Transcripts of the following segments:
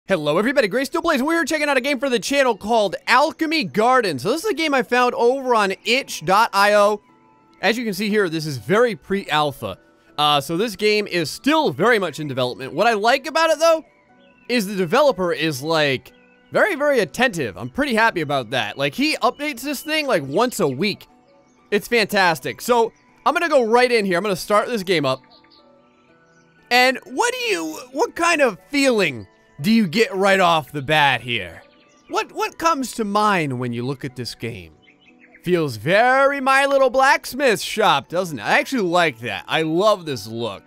Hello everybody, GrayStillPlays. We're checking out a game for the channel called Alchemy Garden. So this is a game I found over on itch.io. As you can see here, this is very pre-alpha. So this game is still very much in development. What I like about it though, is the developer is like, very attentive. I'm pretty happy about that. Like he updates this thing like once a week. It's fantastic. So I'm gonna go right in here. I'm gonna start this game up. And what kind of feeling do you get right off the bat here? What comes to mind when you look at this game? Feels very My Little Blacksmith Shop, doesn't it? I actually like that. I love this look.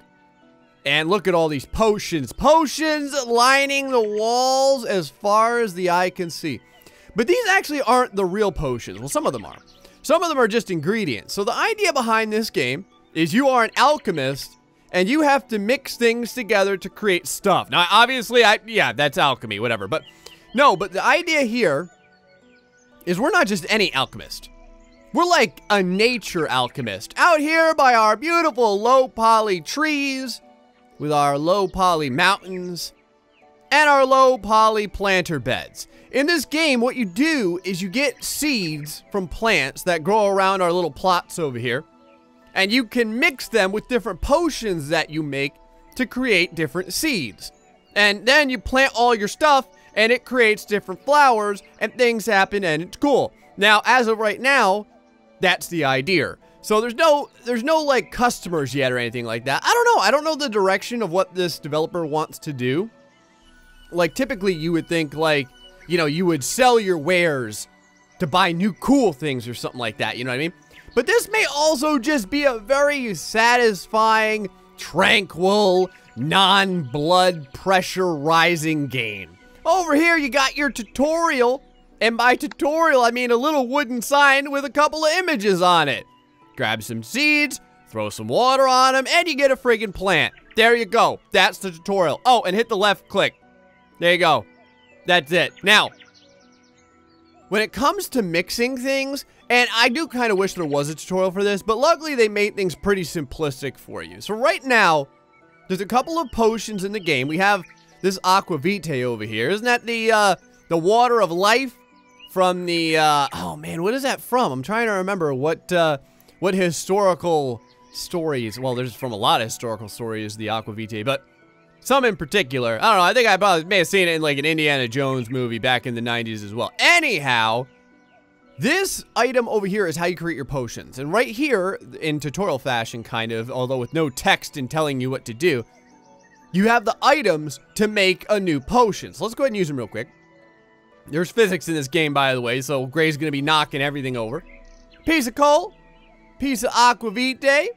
And look at all these potions. Potions lining the walls as far as the eye can see. But these actually aren't the real potions. Well, some of them are. Some of them are just ingredients. So the idea behind this game is you are an alchemist and you have to mix things together to create stuff. Now, obviously, yeah, that's alchemy, whatever. But no, but the idea here is we're not just any alchemist. We're like a nature alchemist out here by our beautiful low poly trees with our low poly mountains and our low poly planter beds. In this game, what you do is you get seeds from plants that grow around our little plots over here. And you can mix them with different potions that you make to create different seeds. And then you plant all your stuff and it creates different flowers and things happen and it's cool. Now, as of right now, that's the idea. So there's no like customers yet or anything like that. I don't know. I don't know the direction of what this developer wants to do. Like typically you would think like, you know, you would sell your wares to buy new cool things or something like that. You know what I mean? But this may also just be a very satisfying, tranquil, non-blood pressure rising game. Over here, you got your tutorial. And by tutorial, I mean a little wooden sign with a couple of images on it. Grab some seeds, throw some water on them, and you get a friggin' plant. There you go. That's the tutorial. Oh, and hit the left click. There you go. That's it. Now, when it comes to mixing things, and I do kind of wish there was a tutorial for this, but luckily they made things pretty simplistic for you. So right now, there's a couple of potions in the game. We have this aqua vitae over here. Isn't that the water of life from the, oh man, what is that from? I'm trying to remember what historical stories, well, there's from a lot of historical stories, the aqua vitae, but some in particular. I don't know, I think I probably may have seen it in like an Indiana Jones movie back in the 90s as well. Anyhow, this item over here is how you create your potions. And right here, in tutorial fashion kind of, although with no text and telling you what to do, you have the items to make a new potion. So let's go ahead and use them real quick. There's physics in this game, by the way, so Gray's gonna be knocking everything over. Piece of coal, piece of aqua vitae,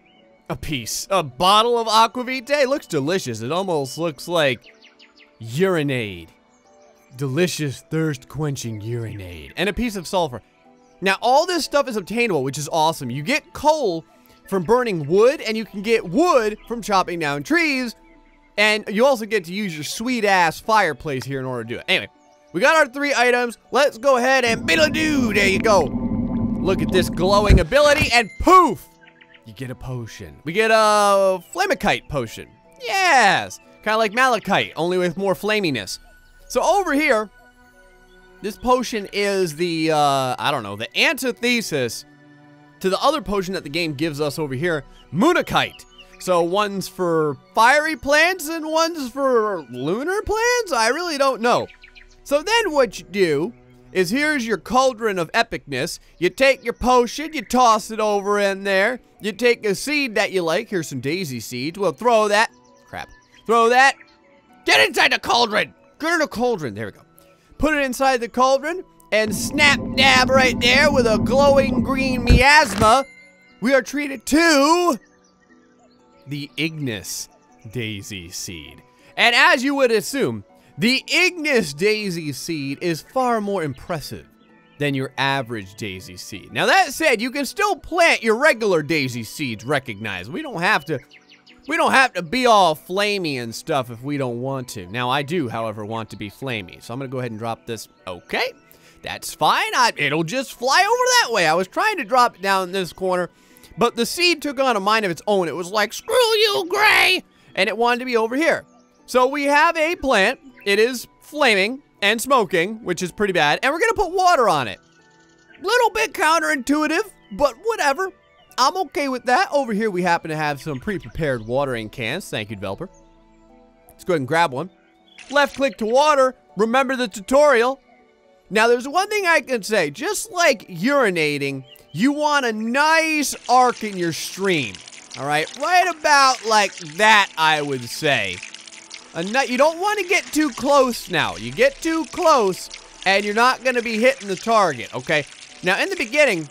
a bottle of aqua vitae. Looks delicious. It almost looks like urinade. Delicious, thirst-quenching urinade. And a piece of sulfur. Now, all this stuff is obtainable, which is awesome. You get coal from burning wood, and you can get wood from chopping down trees. And you also get to use your sweet-ass fireplace here in order to do it. Anyway, we got our 3 items. Let's go ahead and biddle-doo. There you go. Look at this glowing ability, and poof! You get a potion. We get a flamikite potion. Yes! Kind of like malachite, only with more flaminess. So over here, this potion is the, I don't know, the antithesis to the other potion that the game gives us over here, Moonakite. So one's for fiery plants and one's for lunar plants? I really don't know. So then what you do is here's your cauldron of epicness. You take your potion, you toss it over in there. You take a seed that you like. Here's some daisy seeds. We'll throw that. Crap. Throw that. Get inside the cauldron. Get in the cauldron. There we go. Put it inside the cauldron and snap dab right there with a glowing green miasma. We are treated to the Ignis daisy seed. And as you would assume, the Ignis daisy seed is far more impressive than your average daisy seed. Now that said, you can still plant your regular daisy seeds, recognize. We don't have to be all flamey and stuff if we don't want to. Now I do, however, want to be flamey. So I'm gonna go ahead and drop this. Okay, that's fine. It'll just fly over that way. I was trying to drop it down in this corner, but the seed took on a mind of its own. It was like, screw you, Gray! And it wanted to be over here. So we have a plant. It is flaming and smoking, which is pretty bad. And we're going to put water on it. Little bit counterintuitive, but whatever. I'm okay with that. Over here, we happen to have some pre-prepared watering cans. Thank you, developer. Let's go ahead and grab one. Left click to water. Remember the tutorial. Now, there's one thing I can say. Just like urinating, you want a nice arc in your stream. All right? Right about like that, I would say. You don't want to get too close now. You get too close, and you're not going to be hitting the target, okay? Now, in the beginning,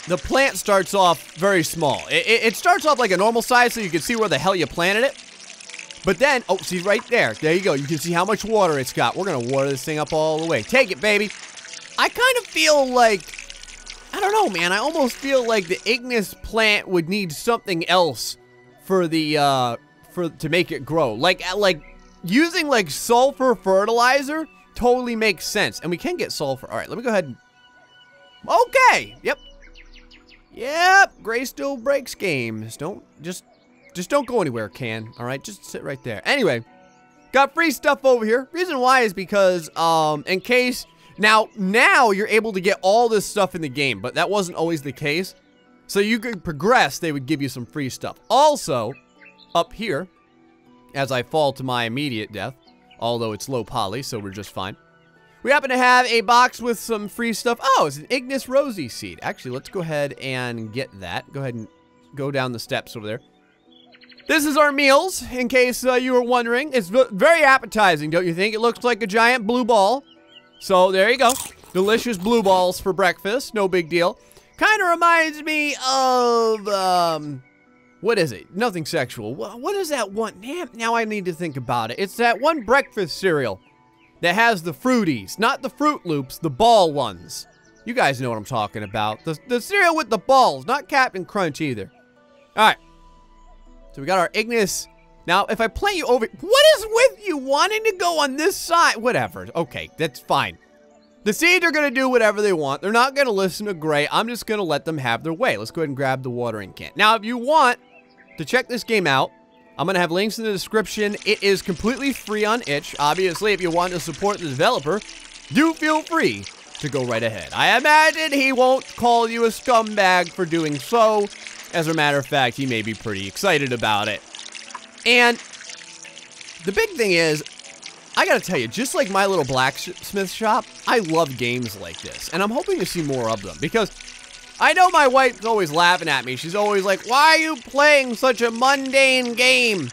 the plant starts off very small. It starts off like a normal size, so you can see where the hell you planted it. But then, oh, see right there. There you go. You can see how much water it's got. We're going to water this thing up all the way. Take it, baby. I kind of feel like, I don't know, man. I almost feel like the ignis plant would need something else for the, to make it grow. Like using like sulfur fertilizer totally makes sense. And we can get sulfur. All right, let me go ahead and, okay. Yep. Gray still breaks games. Just don't go anywhere, Can. All right, just sit right there. Anyway, got free stuff over here. Reason why is because, in case, now you're able to get all this stuff in the game, but that wasn't always the case. So you could progress, they would give you some free stuff. Also, up here, as I fall to my immediate death, although it's low poly, so we're just fine. We happen to have a box with some free stuff. Oh, it's an Ignis Rosy seed. Actually, let's go ahead and get that. Go ahead and go down the steps over there. This is our meals, in case you were wondering. It's very appetizing, don't you think? It looks like a giant blue ball. So, there you go. Delicious blue balls for breakfast. No big deal. Kind of reminds me of, what is it? Nothing sexual. What is that one? Now I need to think about it. It's that one breakfast cereal that has the Fruities. Not the Fruit Loops, the ball ones. You guys know what I'm talking about. The cereal with the balls, not Captain Crunch either. All right. So we got our Ignis. Now, if I plant you over... What is with you wanting to go on this side? Whatever. Okay, that's fine. The seeds are going to do whatever they want. They're not going to listen to Gray. I'm just going to let them have their way. Let's go ahead and grab the watering can. Now, if you want to check this game out, I'm going to have links in the description. It is completely free on itch. Obviously, if you want to support the developer, do feel free to go right ahead. I imagine he won't call you a scumbag for doing so. As a matter of fact, he may be pretty excited about it. And the big thing is, I gotta tell you, just like my Little Blacksmith Shop, I love games like this. And I'm hoping to see more of them. Because I know my wife's always laughing at me. She's always like, why are you playing such a mundane game?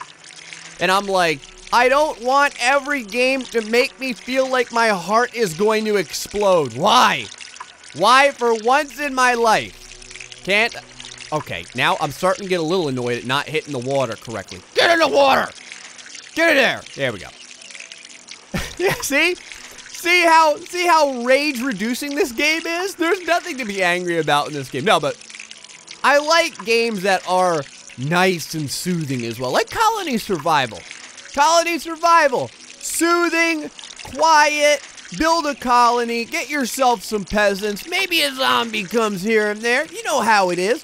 And I'm like, I don't want every game to make me feel like my heart is going to explode. Why? Why for once in my life? Can't... Okay, now I'm starting to get a little annoyed at not hitting the water correctly. Get in the water! Get in there! There we go. Yeah, see? See how rage-reducing this game is? There's nothing to be angry about in this game. No, but I like games that are nice and soothing as well. Like Colony Survival. Colony Survival. Soothing, quiet, build a colony, get yourself some peasants. Maybe a zombie comes here and there. You know how it is.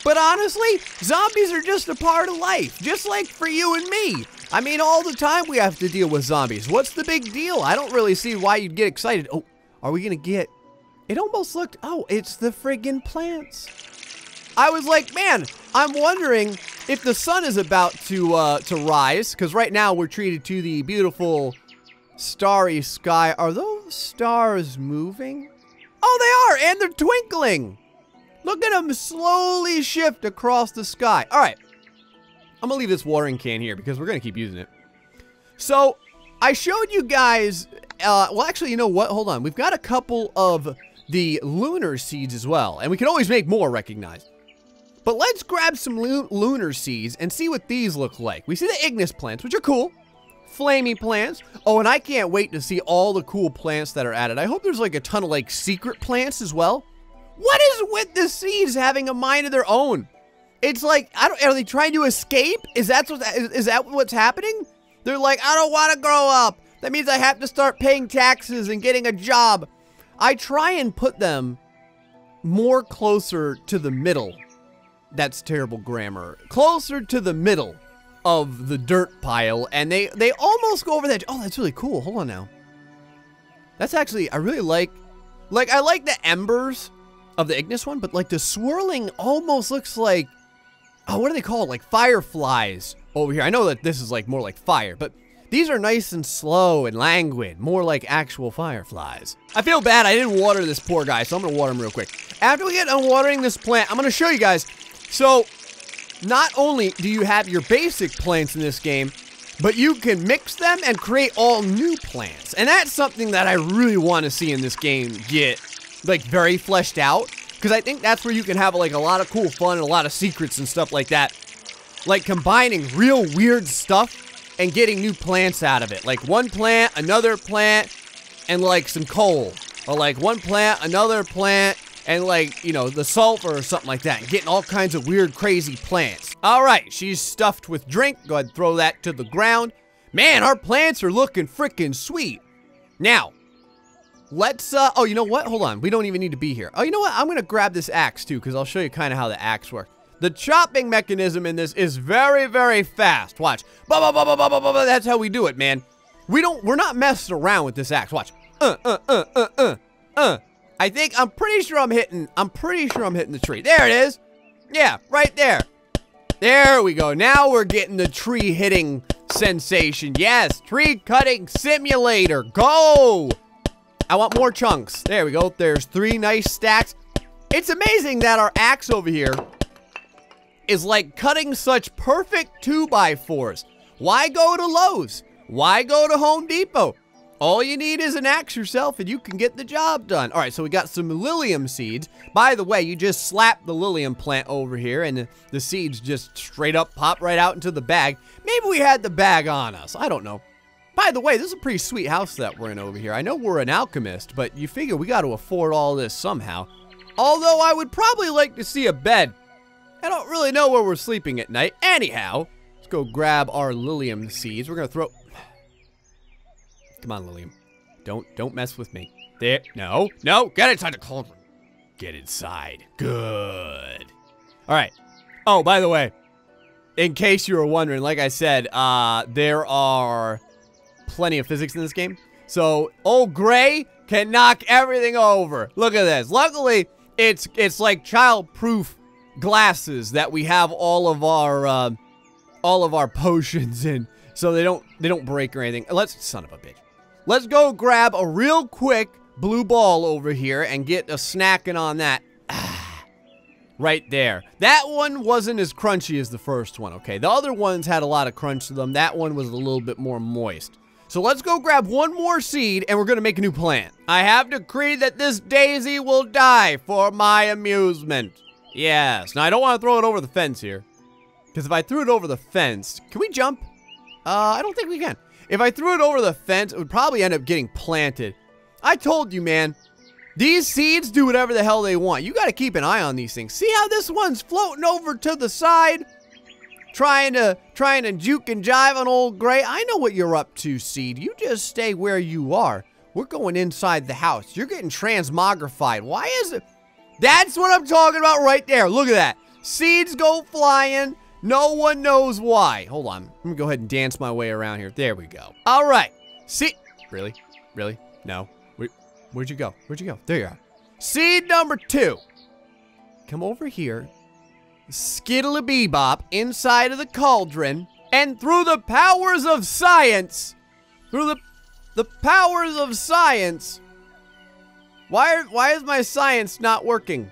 But honestly, zombies are just a part of life, just like for you and me. I mean, all the time we have to deal with zombies. What's the big deal? I don't really see why you'd get excited. Oh, are we gonna get... It almost looked... Oh, it's the friggin' plants. I was like, man, I'm wondering if the sun is about to rise, because right now we're treated to the beautiful starry sky. Are those stars moving? Oh, they are, and they're twinkling. Look at them slowly shift across the sky. All right. I'm going to leave this watering can here because we're going to keep using it. So, I showed you guys... well, actually, you know what? Hold on. We've got a couple of the Lunar Seeds as well. And we can always make more, recognize. But let's grab some Lunar Seeds and see what these look like. We see the Ignis plants, which are cool. Flamey plants. Oh, and I can't wait to see all the cool plants that are added. I hope there's like a ton of like secret plants as well. What is with the seeds having a mind of their own? It's like, are they trying to escape? Is that what's happening? They're like, I don't want to grow up. That means I have to start paying taxes and getting a job. I try and put them more closer to the middle. That's terrible grammar. Closer to the middle of the dirt pile, and they almost go over that. Oh, that's really cool. Hold on now. That's actually, I really like I like the embers of the Ignis one, but like the swirling almost looks like, oh, what do they call it? Like fireflies over here. I know that this is like more like fire, but these are nice and slow and languid, more like actual fireflies. I feel bad I didn't water this poor guy, so I'm gonna water him real quick. After we get done watering this plant, I'm gonna show you guys. So, not only do you have your basic plants in this game, but you can mix them and create all new plants. And that's something that I really want to see in this game get, like, very fleshed out. Because I think that's where you can have, like, a lot of cool fun and a lot of secrets and stuff like that. Like, combining real weird stuff and getting new plants out of it. Like, one plant, another plant, and, like, some coal. Or, like, one plant, another plant, and, like, you know, the sulfur or something like that. And getting all kinds of weird, crazy plants. All right, she's stuffed with drink. Go ahead and throw that to the ground. Man, our plants are looking freaking sweet. Now, let's, oh, you know what? Hold on. We don't even need to be here. Oh, you know what? I'm going to grab this axe, too, because I'll show you kind of how the axe works. The chopping mechanism in this is very, very fast. Watch. That's how we do it, man. We're not messing around with this axe. Watch. I'm pretty sure I'm hitting the tree. There it is. Yeah, right there. There we go. Now we're getting the tree hitting sensation. Yes, tree cutting simulator. Go! I want more chunks. There we go. There's 3 nice stacks. It's amazing that our axe over here is like cutting such perfect 2x4s. Why go to Lowe's? Why go to Home Depot? All you need is an axe yourself and you can get the job done. All right, so we got some lilium seeds. By the way, you just slap the lilium plant over here and the seeds just straight up pop right out into the bag. Maybe we had the bag on us. I don't know. By the way, this is a pretty sweet house that we're in over here. I know we're an alchemist, but you figure we got to afford all this somehow. Although I would probably like to see a bed. I don't really know where we're sleeping at night. Anyhow, let's go grab our lilium seeds. We're going to throw... Come on, Lilium. Don't mess with me. There. No. Get inside the cauldron. Get inside. Good. All right. Oh, by the way, in case you were wondering, like I said, there are plenty of physics in this game. So, old Gray can knock everything over. Look at this. Luckily, it's like child-proof glasses that we have all of our potions in, so they don't break or anything. Son of a bitch. Let's go grab a real quick blue ball over here and get a snacking on that. Right there. That one wasn't as crunchy as the first one, okay? The other ones had a lot of crunch to them. That one was a little bit more moist. So let's go grab one more seed and we're gonna make a new plant. I have decreed that this daisy will die for my amusement. Yes. Now I don't want to throw it over the fence here. Because if I threw it over the fence, can we jump? I don't think we can. If I threw it over the fence, it would probably end up getting planted. I told you, man. These seeds do whatever the hell they want. You got to keep an eye on these things. See how this one's floating over to the side? Trying to juke and jive on old Gray. I know what you're up to, seed. You just stay where you are. We're going inside the house. You're getting transmogrified. Why is it? That's what I'm talking about right there. Look at that. Seeds go flying. No one knows why. Hold on. Let me go ahead and dance my way around here. There we go. All right. See? Really? Really? No. Where'd you go? Where'd you go? There you are. Seed number 2. Come over here. Skiddly-bebop inside of the cauldron. And through the powers of science. Through the powers of science. Why is my science not working?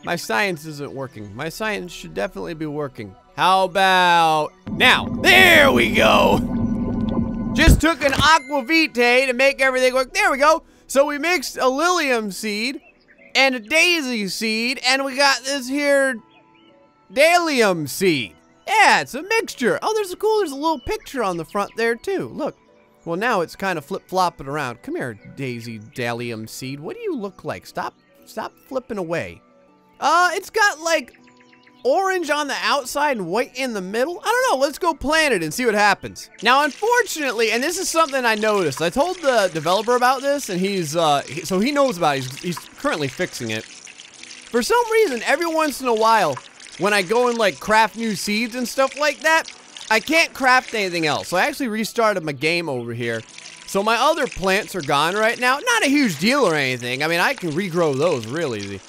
My science isn't working. My science should definitely be working. How about now? There we go. Just took an aqua vitae to make everything work. There we go. So we mixed a lilium seed and a daisy seed, and we got this here dalium seed. Yeah, it's a mixture. Oh, there's a little picture on the front there too. Look. Well, now it's kind of flip-flopping around. Come here, daisy dalium seed. What do you look like? Stop flipping away. It's got like orange on the outside and white in the middle. I don't know. Let's go plant it and see what happens. Now, unfortunately, and this is something I noticed. I told the developer about this, and so he knows about it. He's currently fixing it. For some reason, every once in a while, when I go and like craft new seeds and stuff like that, I can't craft anything else. So I actually restarted my game over here. So my other plants are gone right now. Not a huge deal or anything. I mean, I can regrow those real easy.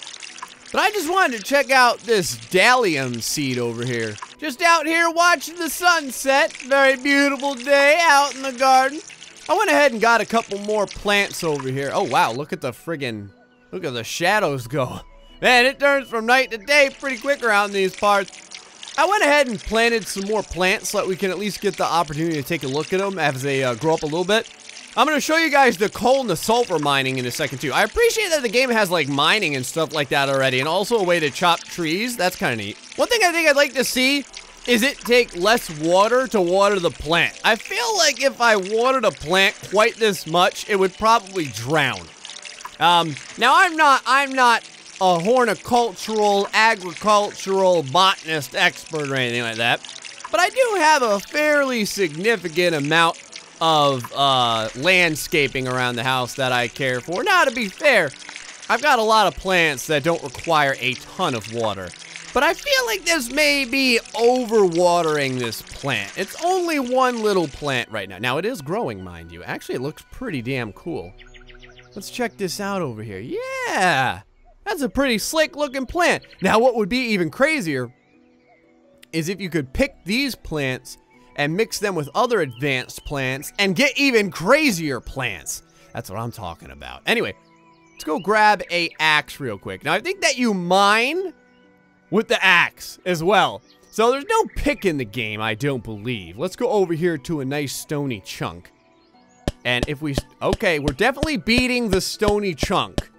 But I just wanted to check out this dahlium seed over here. Just out here watching the sunset. Very beautiful day out in the garden. I went ahead and got a couple more plants over here. Oh, wow. Look at the friggin', look at the shadows go. Man, it turns from night to day pretty quick around these parts. I went ahead and planted some more plants so that we can at least get the opportunity to take a look at them as they grow up a little bit. I'm going to show you guys the coal and the sulfur mining in a second, too. I appreciate that the game has, like, mining and stuff like that already, and also a way to chop trees. That's kind of neat. One thing I think I'd like to see is it take less water to water the plant. I feel like if I watered a plant quite this much, it would probably drown. Now, I'm not a horticultural, agricultural, botanist expert or anything like that, but I do have a fairly significant amount of landscaping around the house that I care for. Now, to be fair, I've got a lot of plants that don't require a ton of water, but I feel like this may be overwatering this plant. It's only one little plant right now. Now, it is growing, mind you. Actually, it looks pretty damn cool. Let's check this out over here. Yeah, that's a pretty slick looking plant. Now, what would be even crazier is if you could pick these plants and mix them with other advanced plants and get even crazier plants. That's what I'm talking about. Anyway, let's go grab a axe real quick. Now, I think that you mine with the axe as well. So there's no pick in the game, I don't believe. Let's go over here to a nice stony chunk. And if we, okay, we're definitely beating the stony chunk.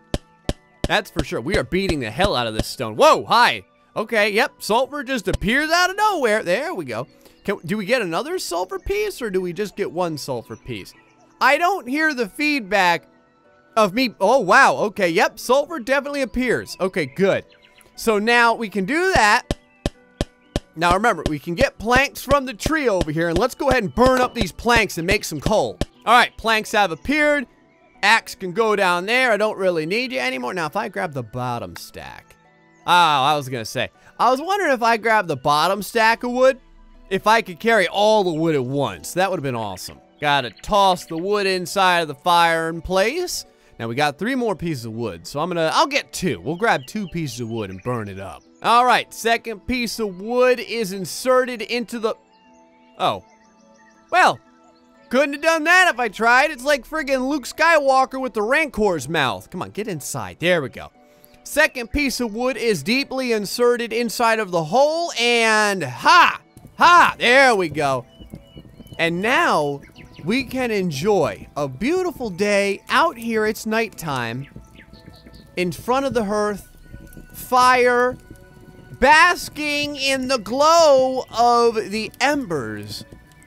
That's for sure. We are beating the hell out of this stone. Whoa, hi. Okay, yep, sulfur just appears out of nowhere. There we go. Do we get another sulfur piece, or do we just get one sulfur piece? I don't hear the feedback of me. Oh, wow. Okay, yep, sulfur definitely appears. Okay, good. So now we can do that. Now remember, we can get planks from the tree over here, and let's go ahead and burn up these planks and make some coal. All right, planks have appeared. Axe can go down there. I don't really need you anymore. Now, if I grab the bottom stack. Oh, I was going to say. I was wondering if I grab the bottom stack of wood, if I could carry all the wood at once. That would have been awesome. Gotta toss the wood inside of the fireplace. Now we got 3 more pieces of wood, so I'll get 2. We'll grab 2 pieces of wood and burn it up. All right, second piece of wood is inserted into the, oh. Well, couldn't have done that if I tried. It's like friggin' Luke Skywalker with the Rancor's mouth. Come on, get inside. There we go. Second piece of wood is deeply inserted inside of the hole, and ha! Ha! There we go. And now we can enjoy a beautiful day out here. It's nighttime. In front of the hearth, fire, basking in the glow of the embers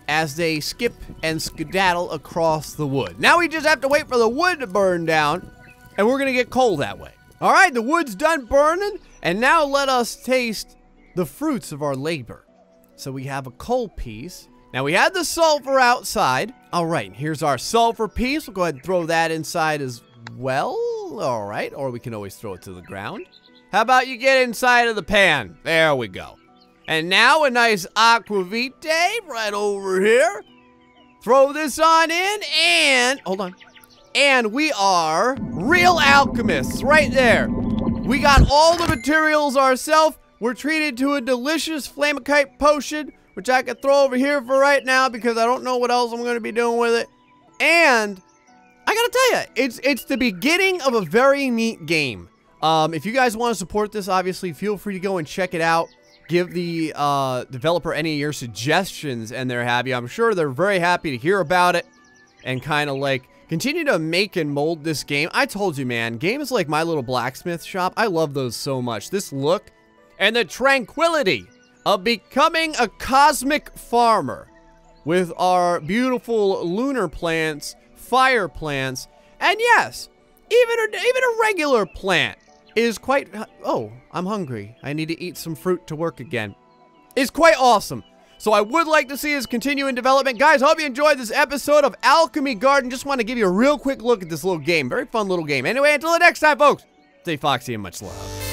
as they skip and skedaddle across the wood. Now we just have to wait for the wood to burn down, and we're gonna get coal that way. All right, the wood's done burning, and now let us taste the fruits of our labor. So we have a coal piece. Now we had the sulfur outside. All right, here's our sulfur piece. We'll go ahead and throw that inside as well. All right, or we can always throw it to the ground. How about you get inside of the pan? There we go. And now a nice aquavite right over here. Throw this on in and, hold on. And we are real alchemists right there. We got all the materials ourselves. We're treated to a delicious Kite potion, which I could throw over here for right now because I don't know what else I'm going to be doing with it. And I got to tell you, it's the beginning of a very neat game. If you guys want to support this, obviously, feel free to go and check it out. Give the developer any of your suggestions and they're happy. I'm sure they're very happy to hear about it and kind of like continue to make and mold this game. I told you, man, games like my Little Blacksmith Shop, I love those so much. This look and the tranquility of becoming a cosmic farmer with our beautiful lunar plants, fire plants, and yes, even a regular plant is quite, oh, I'm hungry. I need to eat some fruit to work again. It's quite awesome. So I would like to see us continue in development. Guys, hope you enjoyed this episode of Alchemy Garden. Just want to give you a real quick look at this little game. Very fun little game. Anyway, until the next time, folks, stay foxy and much love.